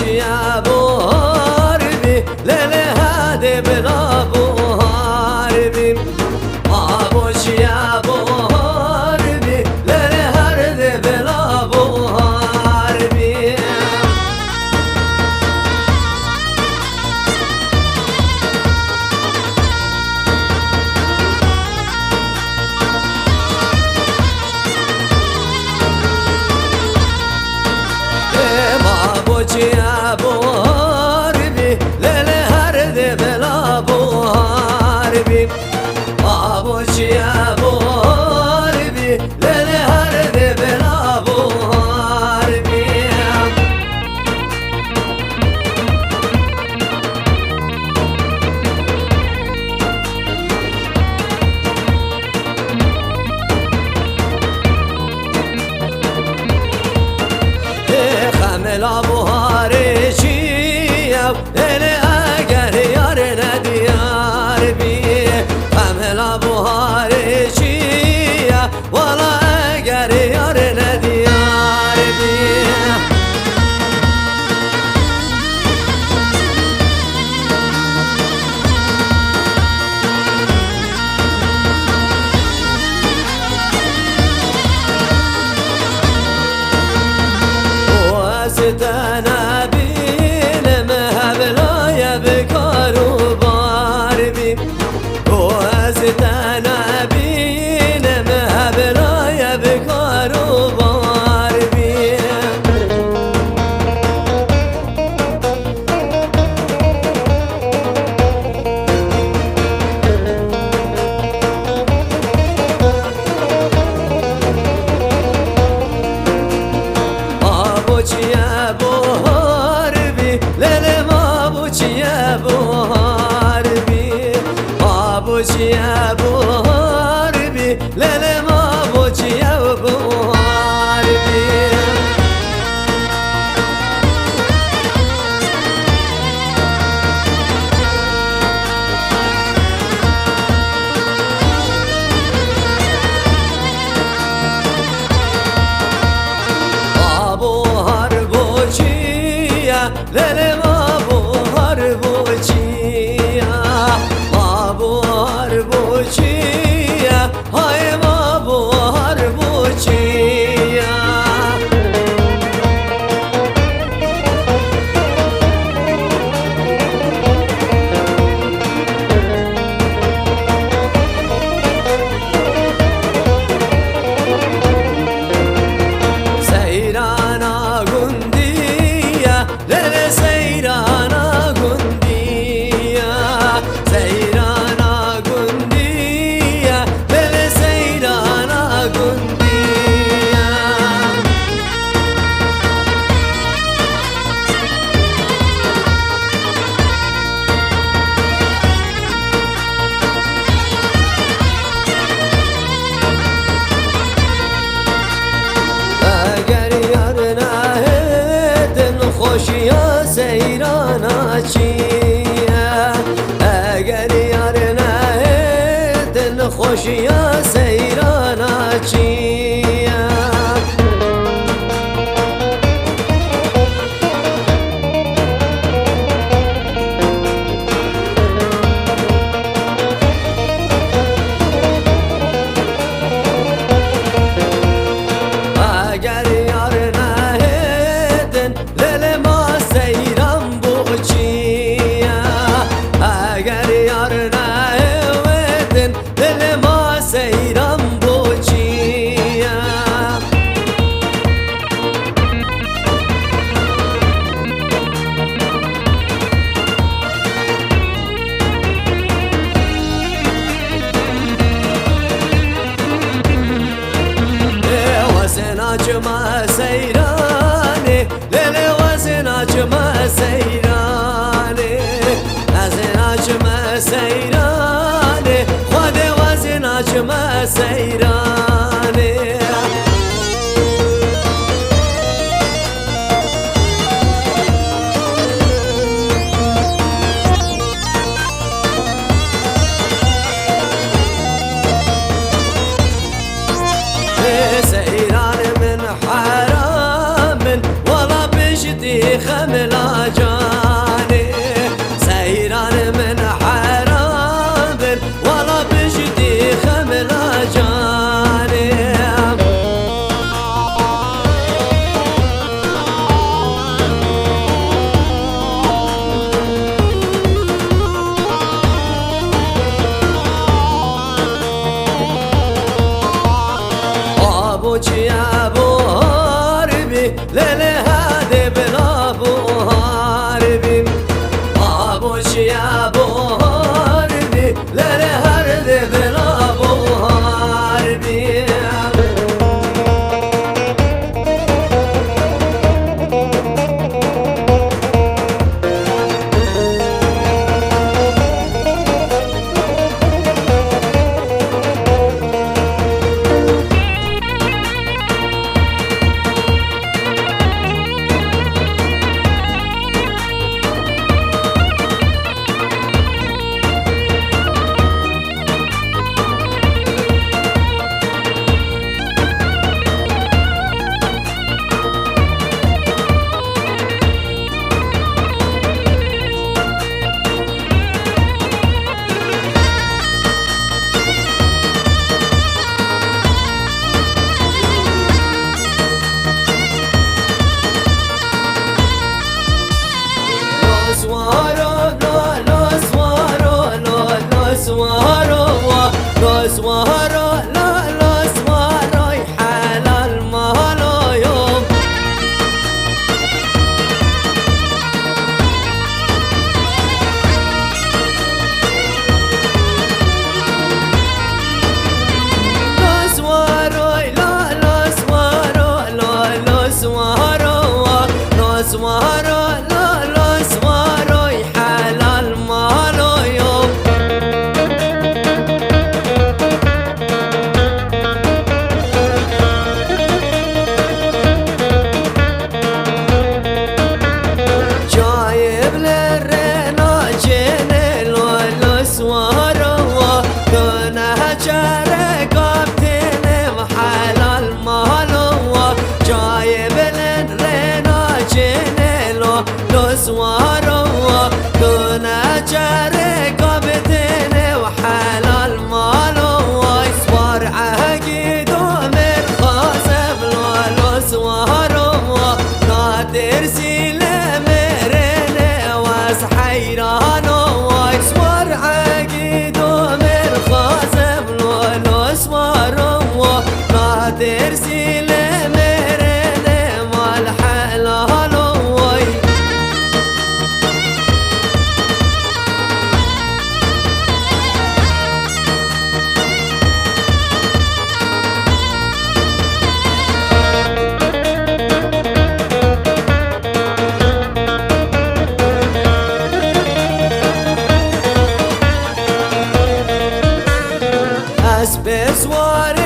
يا ابو هاربي ليلي هادي بلا ابو هاربي ابوش يا ابو هاربي ليلي هادي بلا ابو هاربي يا ابو هاربي ليلي هردي بلا ابو هاربي ابوش يا ابو هاربي ليلي هردي بلا ابو هاربي خامل ابو هارشيا ليلي اگر يارنا ديار بي خامل ابو هارشيا ولا اگر يارنا ديار بي وستنا بين مهبلا يبكار وباربي وستنا بين مهبلا يبكار وباربي يا ابو هاربي ليلي ما ابوش يا ابو هاربي ابوش يا ابو هاربي ليلي ما ابوش يا ابو هاربي ليلي ما ابو هربوشيا ابو هربوشيا açma seyrani Lele vazin açma seyrani Azin açma seyrani Khode vazin açma seyrani خملا جاني سيران من حرام ولا بجدي خملا جاني ابوك يا ابو هاربي ليلي هادي بلا يا ابو هاربي ليلي هردي بلا ابو هاربي سوارو لا لا سوارو حلال مهلو يوم لا سوارو لا لا سوارو لا لا سوارو لا سوارو لا لا سوارو حلال مهلو يوم سوارو كنا جاري قابتين وحلال مالو سوار عقيد ومن خاسب لولو سوارو نادر سيلة مرين واسحيرانو سوار عقيد ومن خاسب لولو سوارو نادر سيلة مرين والحلالو بس وارد